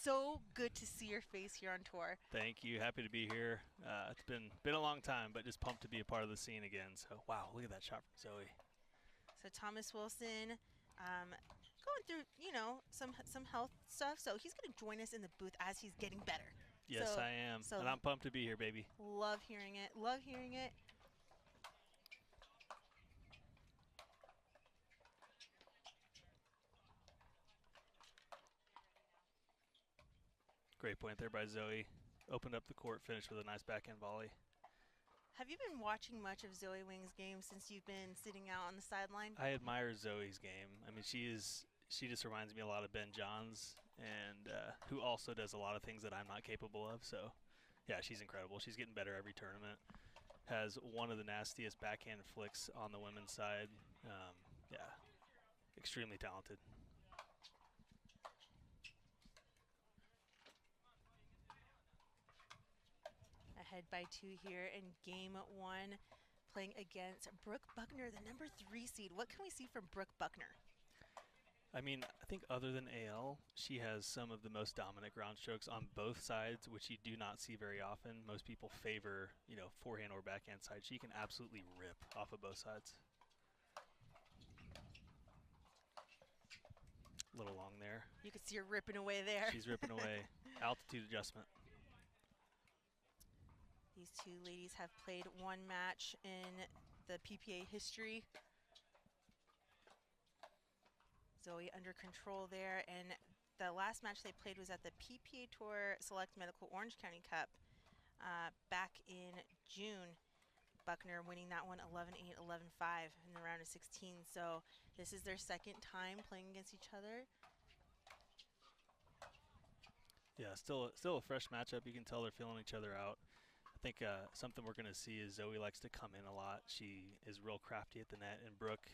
so good to see your face here on tour. Thank you. Happy to be here. It's been a long time, but just pumped to be a part of the scene again. So, wow, look at that shot from Zoe. So Thomas Wilson, going through, some health stuff. So he's going to join us in the booth as he's getting better. Yes, I am. And I'm pumped to be here, baby. Love hearing it. Love hearing it. Great point there by Zoe. Opened up the court, finished with a nice backhand volley. Have you been watching much of Zoe Wang's game since you've been sitting out on the sideline? I admire Zoe's game. I mean, she just reminds me a lot of Ben Johns, and who also does a lot of things that I'm not capable of. So, yeah, she's incredible. She's getting better every tournament. Has one of the nastiest backhand flicks on the women's side. Yeah, extremely talented. Ahead by 2 here in game 1, playing against Brooke Buckner, the number 3 seed. What can we see from Brooke Buckner? I mean, I think other than AL, she has some of the most dominant ground strokes on both sides, which you do not see very often. Most people favor, forehand or backhand side. She can absolutely rip off of both sides. A little long there. You can see her ripping away there. She's ripping away. Altitude adjustment. These two ladies have played one match in the PPA history. Zoe under control there, and the last match they played was at the PPA Tour Select Medical Orange County Cup back in June. Buckner winning that one 11-8, 11-5 in the round of 16. So this is their second time playing against each other. Yeah, still a fresh matchup. You can tell they're feeling each other out. I think something we're going to see is Zoe likes to come in a lot. She is real crafty at the net, and Brooke,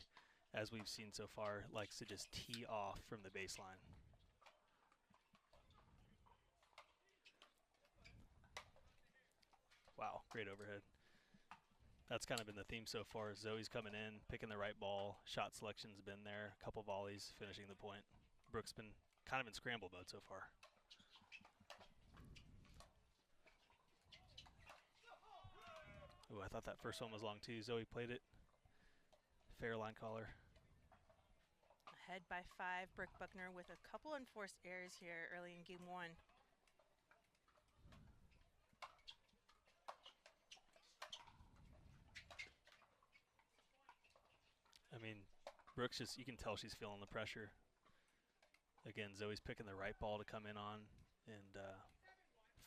as we've seen so far, likes to just tee off from the baseline. Wow, great overhead. That's kind of been the theme so far. Zoe's coming in, picking the right ball. Shot selection's been there. A couple volleys, finishing the point. Brooke's been kind of in scramble mode so far. Ooh, I thought that first one was long too. Zoe played it. Fair line caller. Ahead by 5, Brooke Buckner with a couple unforced errors here early in game 1. I mean, Brooke's just, you can tell she's feeling the pressure. Again, Zoe's picking the right ball to come in on and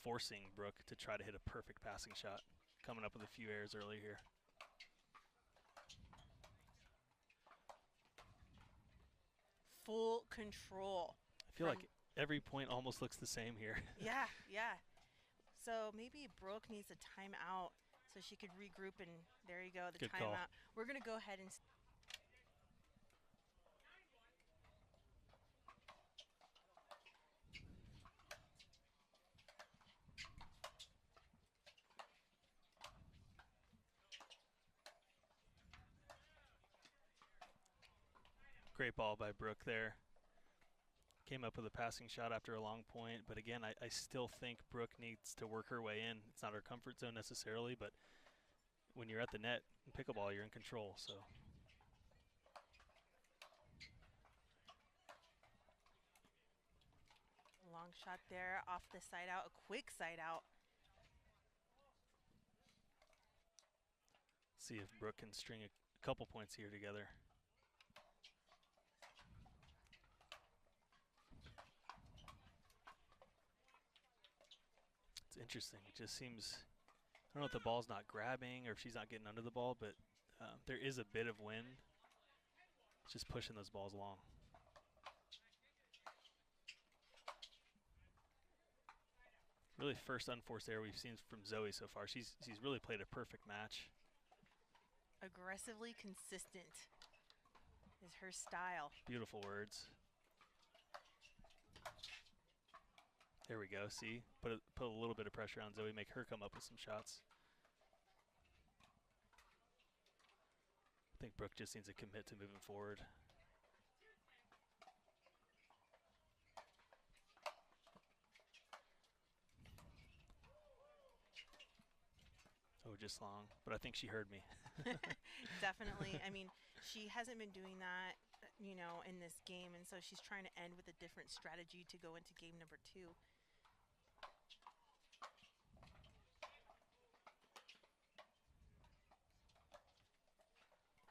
forcing Brooke to try to hit a perfect passing shot. Coming up with a few errors early here. Full control. I feel like every point almost looks the same here. Yeah, yeah. So maybe Brooke needs a timeout so she could regroup, and there you go, the Good timeout. call. We're going to go ahead and Great ball by Brooke there. Came up with a passing shot after a long point, but again, I still think Brooke needs to work her way in. It's not her comfort zone necessarily, but when you're at the net in pickleball, you're in control. So long shot there off the side out, a quick side out. see if Brooke can string a couple points here together. It's interesting. It just seems, I don't know if the ball's not grabbing or if she's not getting under the ball, but there is a bit of wind. It's just pushing those balls along. Really first unforced error we've seen from Zoe so far. She's really played a perfect match. Aggressively consistent is her style. Beautiful words. There we go. See, put a little bit of pressure on Zoe, make her come up with some shots. I think Brooke just needs to commit to moving forward. go just long, but I think she heard me. Definitely. I mean, she hasn't been doing that, you know, in this game, and so she's trying to end with a different strategy to go into game number 2.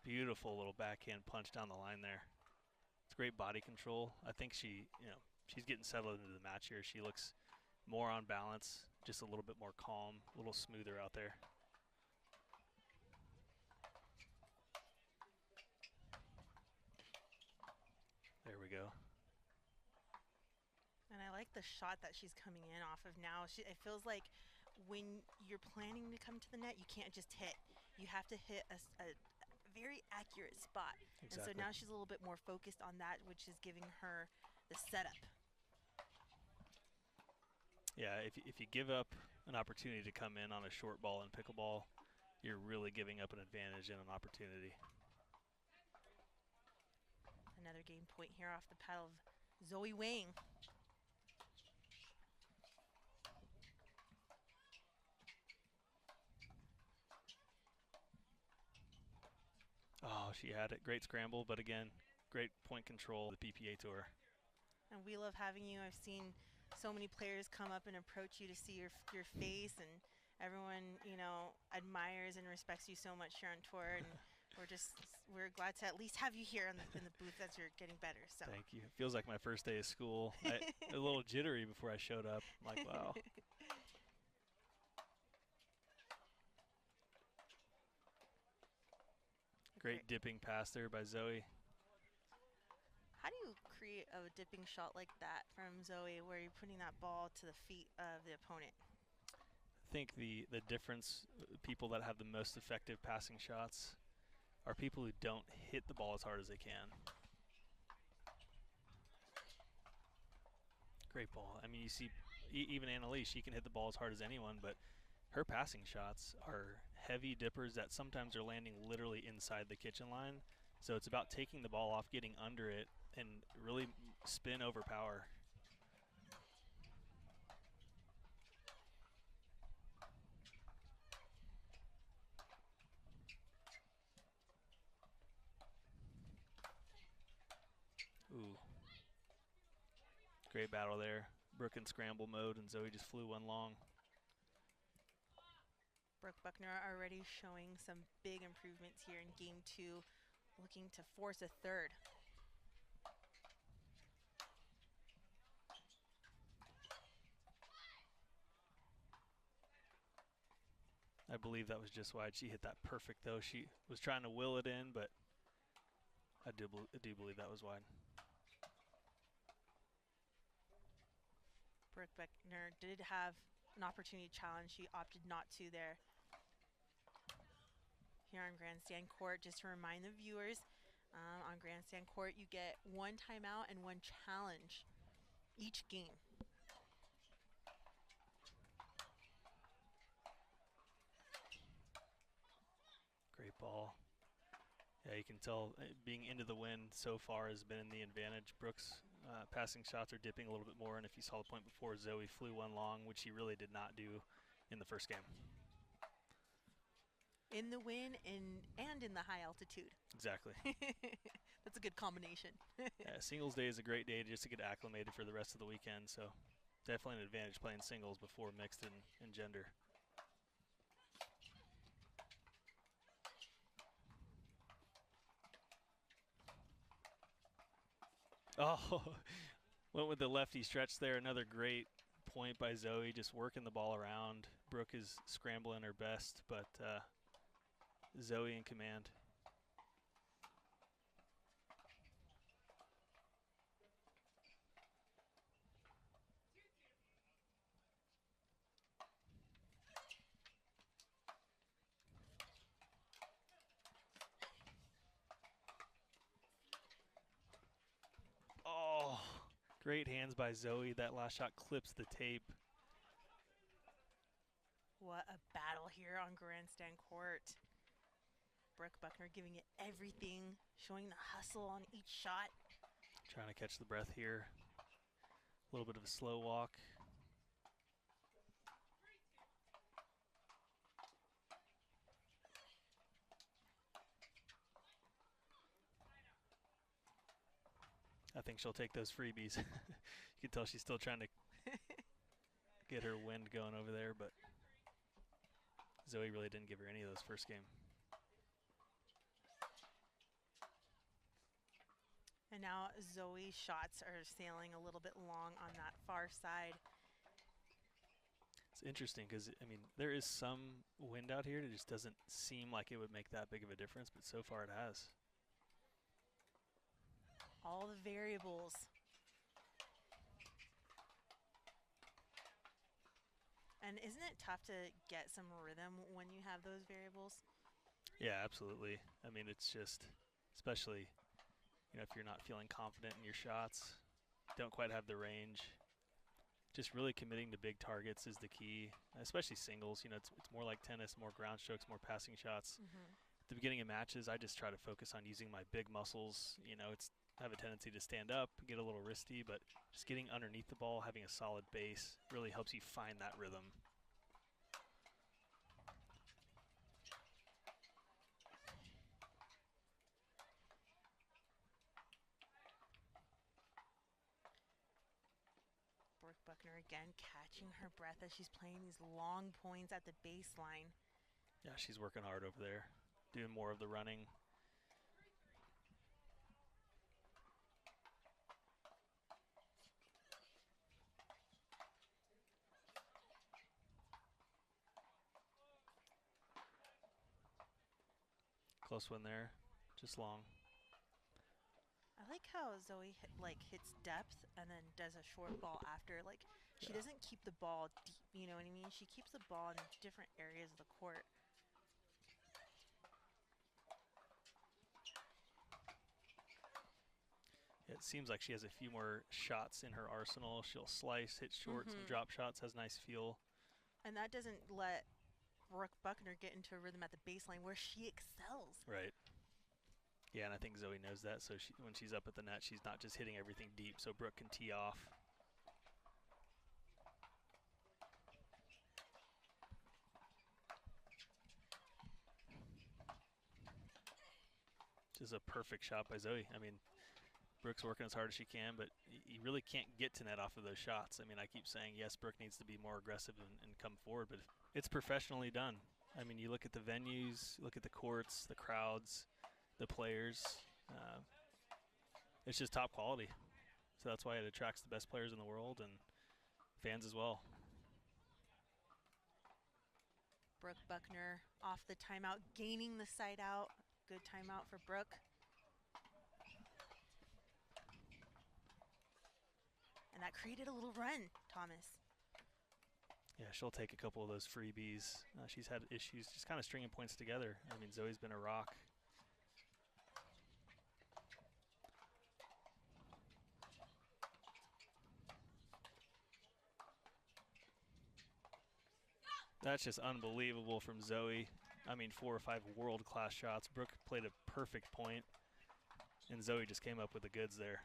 Beautiful little backhand punch down the line there. It's great body control. I think she, she's getting settled into the match here. She looks more on balance, just a little bit more calm, a little smoother out there. There we go. And I like the shot that she's coming in off of now. It feels like when you're planning to come to the net, you can't just hit. You have to hit a very accurate spot. Exactly. And so now she's a little bit more focused on that, which is giving her the setup. Yeah, if you give up an opportunity to come in on a short ball in pickleball, you're really giving up an advantage and an opportunity. Another game point here off the paddle of Zoe Wang. Oh, she had it. Great scramble, but again, great point control, the PPA Tour. And we love having you. I've seen so many players come up and approach you to see your face, and everyone, you know, admires and respects you so much here on tour. And we're glad to at least have you here in the booth as you're getting better. So thank you. It feels like my first day of school. A little jittery before I showed up. I'm like, wow. Great dipping pass there by Zoe. How do you create a dipping shot like that from Zoe where you're putting that ball to the feet of the opponent? I think the difference, people that have the most effective passing shots are people who don't hit the ball as hard as they can. Great ball. I mean, you see, even Annalise, she can hit the ball as hard as anyone, but her passing shots are heavy dippers that sometimes are landing literally inside the kitchen line. So it's about taking the ball off, getting under it, and really spin over power. Ooh. Great battle there. Brooke in scramble mode, and Zoe just flew one long. Brooke Buckner already showing some big improvements here in game 2, looking to force a third. I believe that was just wide. She hit that perfect, though. She was trying to will it in, but I do believe that was wide. Brooke Buckner did have an opportunity challenge. She opted not to there. Here on Grandstand Court, just to remind the viewers, on Grandstand Court you get 1 timeout and 1 challenge each game. Great ball. Yeah, you can tell being into the wind so far has been in the advantage. Brooke's passing shots are dipping a little bit more, and if you saw the point before, Zoe flew one long, which she really did not do in the first game. In the wind and in the high altitude. Exactly. That's a good combination. Yeah, singles day is a great day just to get acclimated for the rest of the weekend, so definitely an advantage playing singles before mixed and gender. Oh, went with the lefty stretch there. Another great point by Zoe, just working the ball around. Brooke is scrambling her best, but Zoe in command. Oh, great hands by Zoe. That last shot clips the tape. What a battle here on Grandstand Court. Brooke Buckner giving it everything, showing the hustle on each shot. Trying to catch the breath here. A little bit of a slow walk. think she'll take those freebies. You can tell she's still trying to get her wind going over there, but Zoe really didn't give her any of those first game. And now Zoe's shots are sailing a little bit long on that far side. It's interesting because, I mean, there is some wind out here. It just doesn't seem like it would make that big of a difference, but so far it has. All the variables. And isn't it tough to get some rhythm when you have those variables? Yeah, absolutely. I mean, it's just, especially, you know, if you're not feeling confident in your shots, don't quite have the range. Just really committing to big targets is the key, especially singles. You know, it's more like tennis, more ground strokes, more passing shots. At the beginning of matches, I just try to focus on using my big muscles. You know, I have a tendency to stand up, get a little wristy, but just getting underneath the ball, having a solid base really helps you find that rhythm. Brooke Buckner again catching her breath as she's playing these long points at the baseline. Yeah, she's working hard over there, doing more of the running. Close one there, just long. I like how Zoe hits depth and then does a short ball after. Like, she doesn't keep the ball deep, you know what I mean? She keeps the ball in different areas of the court. It seems like she has a few more shots in her arsenal. She'll slice, hit short, some drop shots, has nice feel. And that doesn't let Brooke Buckner get into a rhythm at the baseline where she excels. Right. Yeah, and I think Zoe knows that, so when she's up at the net, she's not just hitting everything deep, so Brooke can tee off. Just a perfect shot by Zoe. I mean, Brooke's working as hard as she can, but you really can't get to net off of those shots. I mean, I keep saying, yes, Brooke needs to be more aggressive and come forward, but it's professionally done. I mean, you look at the venues, look at the courts, the crowds, the players. It's just top quality. So that's why it attracts the best players in the world and fans as well. Brooke Buckner off the timeout, gaining the side out. Good timeout for Brooke. And that created a little run, Thomas. Yeah, she'll take a couple of those freebies. She's had issues just kind of stringing points together. I mean, Zoe's been a rock. That's just unbelievable from Zoe. I mean, 4 or 5 world-class shots. Brooke played a perfect point, and Zoe just came up with the goods there.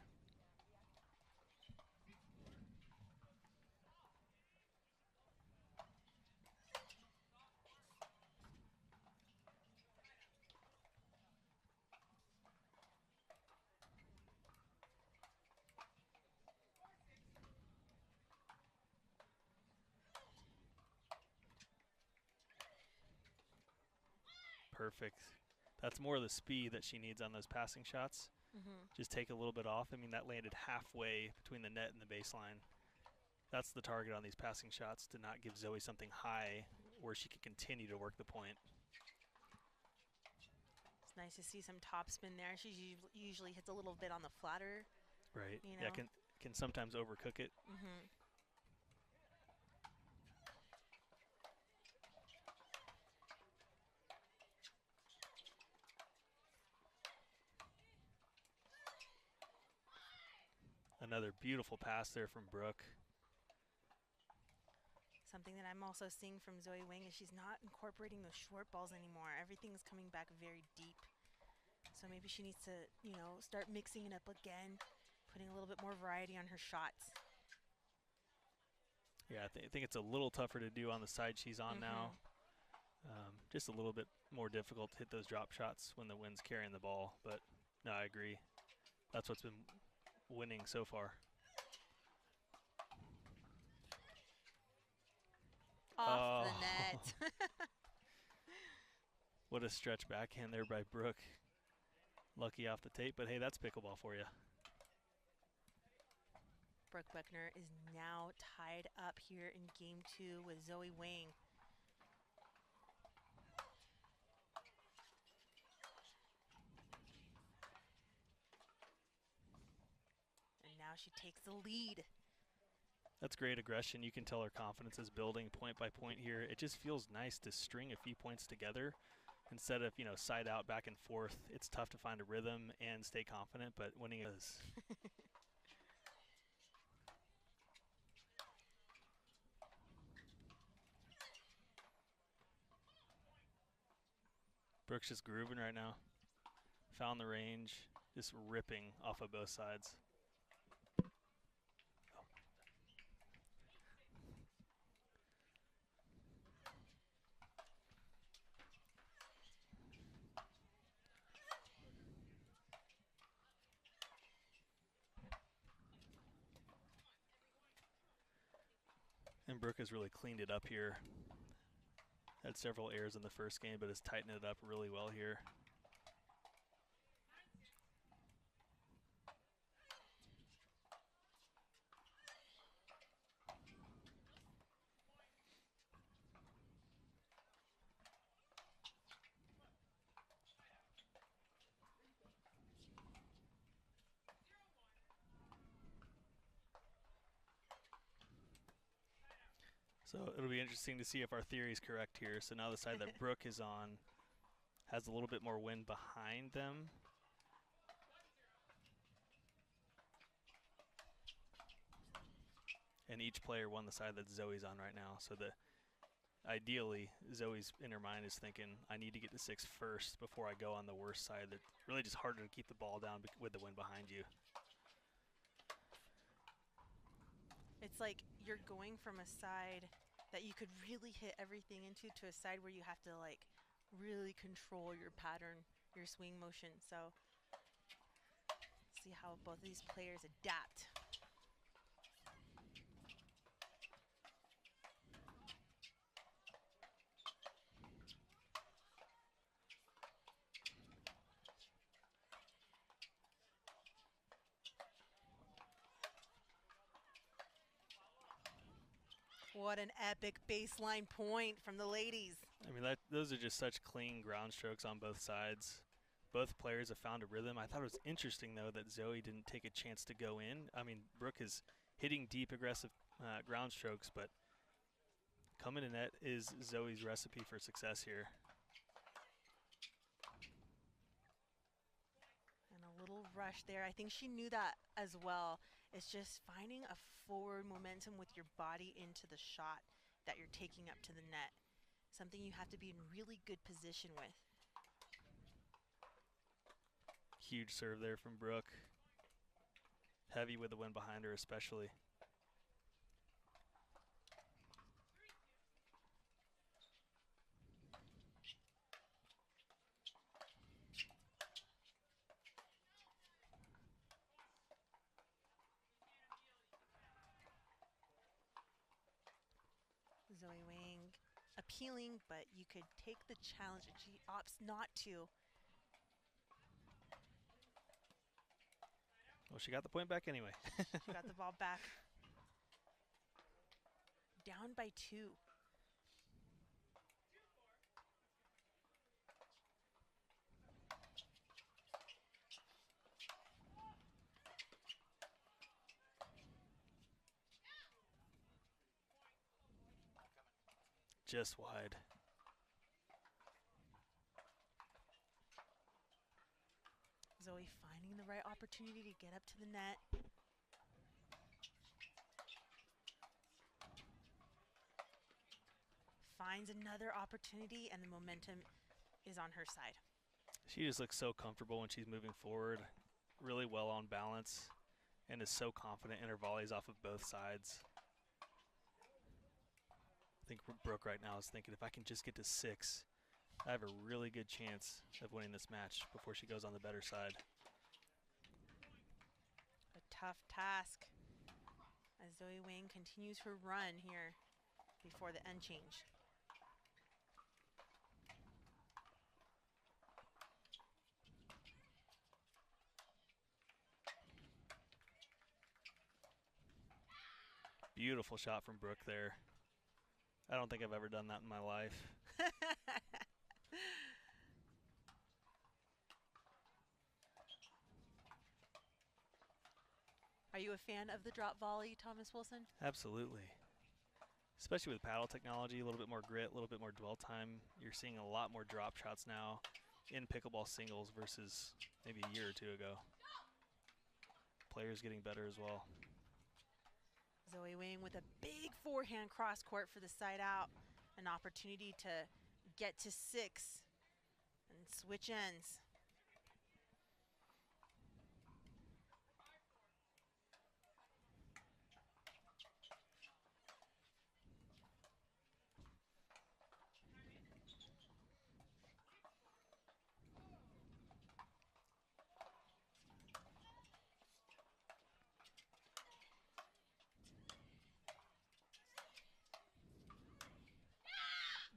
Perfect. That's more of the speed that she needs on those passing shots. Just take a little bit off. I mean, that landed halfway between the net and the baseline. That's the target on these passing shots, to not give Zoe something high where she can continue to work the point. It's nice to see some topspin there. She usually hits a little bit on the flatter. Right. You know? Yeah, can sometimes overcook it. Another beautiful pass there from Brooke. Something that I'm also seeing from Zoe Wang is she's not incorporating those short balls anymore. Everything's coming back very deep. So maybe she needs to, you know, start mixing it up again, putting a little bit more variety on her shots. Yeah, I think it's a little tougher to do on the side she's on now. Just a little bit more difficult to hit those drop shots when the wind's carrying the ball. But no, I agree. That's what's been winning so far. Off the net. What a stretch backhand there by Brooke. Lucky off the tape, but hey, that's pickleball for you. Brooke Buckner is now tied up here in game 2 with Zoe Wang. And now she takes the lead. That's great aggression. You can tell her confidence is building point by point here. It just feels nice to string a few points together instead of, you know, side out, back and forth. It's tough to find a rhythm and stay confident, but winning is. Brooke's just grooving right now. Found the range, just ripping off of both sides. And Brooke has really cleaned it up here. Had several errors in the first game, but has tightened it up really well here. So it'll be interesting to see if our theory is correct here. So now the side that Brooke is on has a little bit more wind behind them. And each player won the side that Zoe's on right now. So ideally, Zoe's in her mind is thinking, I need to get to 6 first before I go on the worst side. That's really just harder to keep the ball down with the wind behind you. It's like you're going from a side that you could really hit everything into to a side where you have to like really control your pattern, your swing motion. So see how both of these players adapt. What an epic baseline point from the ladies. I mean, those are just such clean ground strokes on both sides. Both players have found a rhythm. I thought it was interesting, though, that Zoe didn't take a chance to go in. I mean, Brooke is hitting deep, aggressive ground strokes, but coming to net is Zoe's recipe for success here. And a little rush there. I think she knew that as well. It's just finding a forward momentum with your body into the shot that you're taking up to the net. Something you have to be in really good position with. Huge serve there from Brooke. Heavy with the wind behind her especially. Zoe Wang appealing, but you could take the challenge, and she opts not to. Well, she got the point back anyway. She got the ball back. Down by 2. Just wide. Zoe finding the right opportunity to get up to the net. Finds another opportunity, and the momentum is on her side. She just looks so comfortable when she's moving forward, really well on balance, and is so confident in her volleys off of both sides. I think Brooke right now is thinking, if I can just get to 6, I have a really good chance of winning this match before she goes on the better side. A tough task as Zoe Wang continues her run here before the end change. Beautiful shot from Brooke there. I don't think I've ever done that in my life. Are you a fan of the drop volley, Thomas Wilson? Absolutely. Especially with paddle technology, a little bit more grit, a little bit more dwell time. You're seeing a lot more drop shots now in pickleball singles versus maybe a year or two ago. Players getting better as well. Zoe Wang with a big forehand cross court for the side out. An opportunity to get to 6 and switch ends.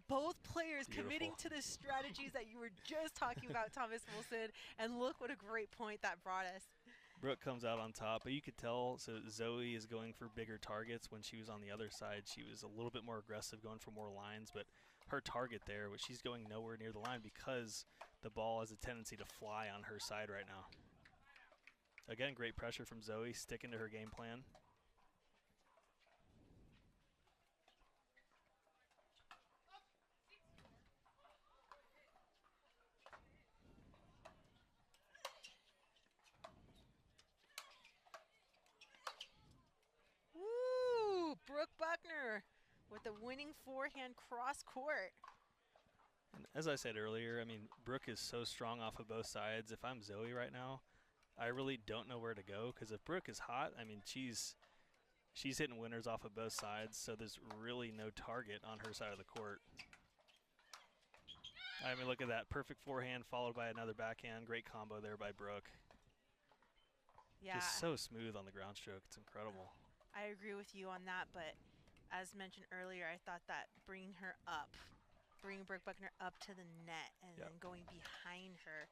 Both players committing to the strategies that you were just talking about, Thomas Wilson, and look what a great point that brought us. Brooke comes out on top, but you could tell, so Zoe is going for bigger targets. When she was on the other side, she was a little bit more aggressive, going for more lines, but her target there, she's going nowhere near the line because the ball has a tendency to fly on her side right now. Again, great pressure from Zoe, sticking to her game plan. Brooke Buckner with the winning forehand cross court. And as I said earlier, I mean, Brooke is so strong off of both sides. If I'm Zoe right now, I really don't know where to go, because if Brooke is hot, I mean, she's hitting winners off of both sides, so there's really no target on her side of the court. I mean, look at that. Perfect forehand followed by another backhand. Great combo there by Brooke. Yeah. Just so smooth on the ground stroke. It's incredible. I agree with you on that, but as mentioned earlier, I thought that bringing Brooke Buckner up to the net and then going behind her,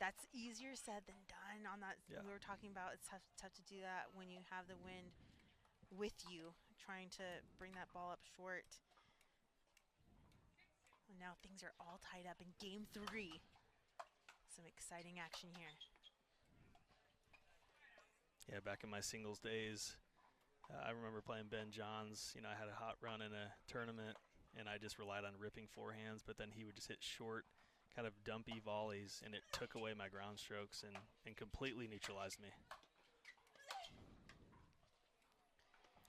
that's easier said than done on that. We were talking about it's tough to do that when you have the wind with you, trying to bring that ball up short. And now things are all tied up in game 3. Some exciting action here. Yeah, back in my singles days, I remember playing Ben Johns. You know, I had a hot run in a tournament, and I just relied on ripping forehands, but then he would just hit short, kind of dumpy volleys, and it took away my ground strokes and completely neutralized me.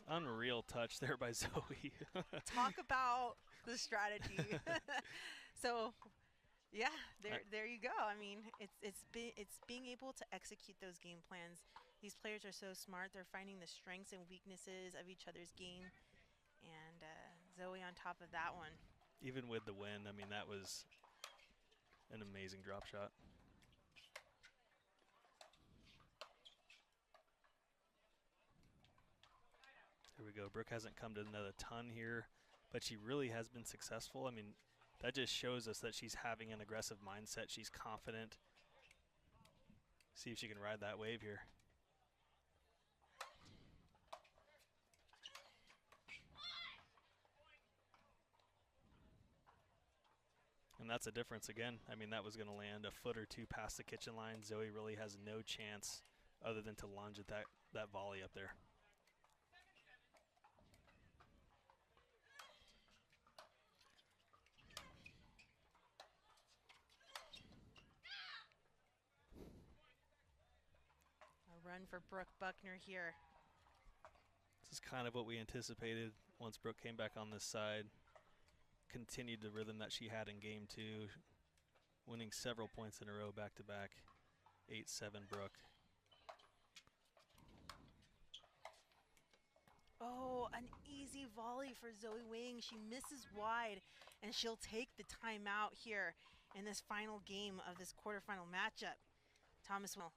Unreal touch there by Zoe. Talk about the strategy. So, yeah, there you go. I mean, it's being able to execute those game plans. These players are so smart. They're finding the strengths and weaknesses of each other's game. And Zoe on top of that one. Even with the win, I mean, that was an amazing drop shot. There we go. Brooke hasn't come to another ton here, but she really has been successful. I mean, that just shows us that she's having an aggressive mindset. She's confident. See if she can ride that wave here. And that's a difference again. I mean, that was going to land a foot or two past the kitchen line. Zoe really has no chance other than to lunge at that volley up there. A run for Brooke Buckner here. This is kind of what we anticipated once Brooke came back on this side. Continued the rhythm that she had in game 2, winning several points in a row back-to-back. 8-7 Brooke. Oh, an easy volley for Zoe Wang. She misses wide, and she'll take the timeout here in this final game of this quarterfinal matchup. Thomas will.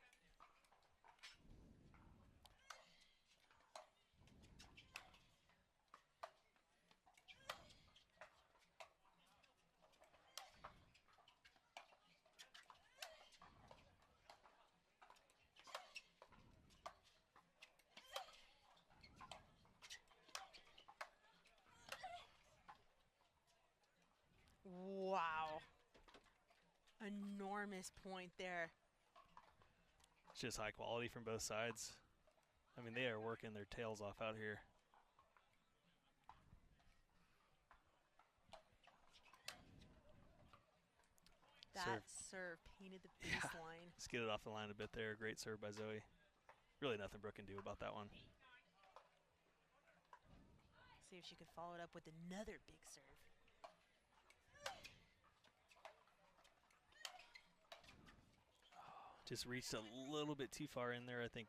enormous point there. It's just high quality from both sides. I mean, they are working their tails off out here. That serve painted the baseline. Let's get it off the line a bit there. Great serve by Zoe. Really nothing Brooke can do about that one. See if she could follow it up with another big serve. Just reached a little bit too far in there. I think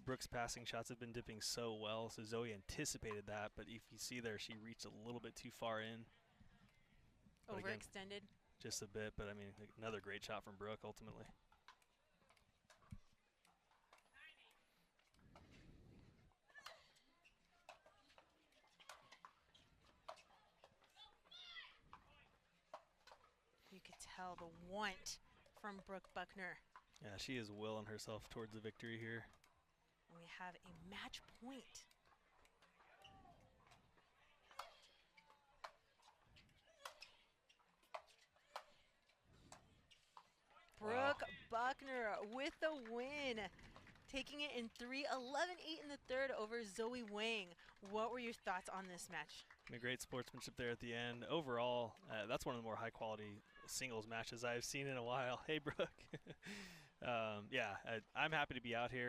Brooke's passing shots have been dipping so well, so Zoe anticipated that, but if you see there, she reached a little bit too far in. But Overextended? Again, just a bit, but I mean, another great shot from Brooke ultimately. You could tell the want from Brooke Buckner. Yeah, she is willing herself towards the victory here. And we have a match point. Brooke Buckner with the win, taking it in 3, 11-8 in the third over Zoe Wang. What were your thoughts on this match? I mean, great sportsmanship there at the end. Overall, that's one of the more high-quality singles matches I've seen in a while. Hey, Brooke. Yeah, I'm happy to be out here.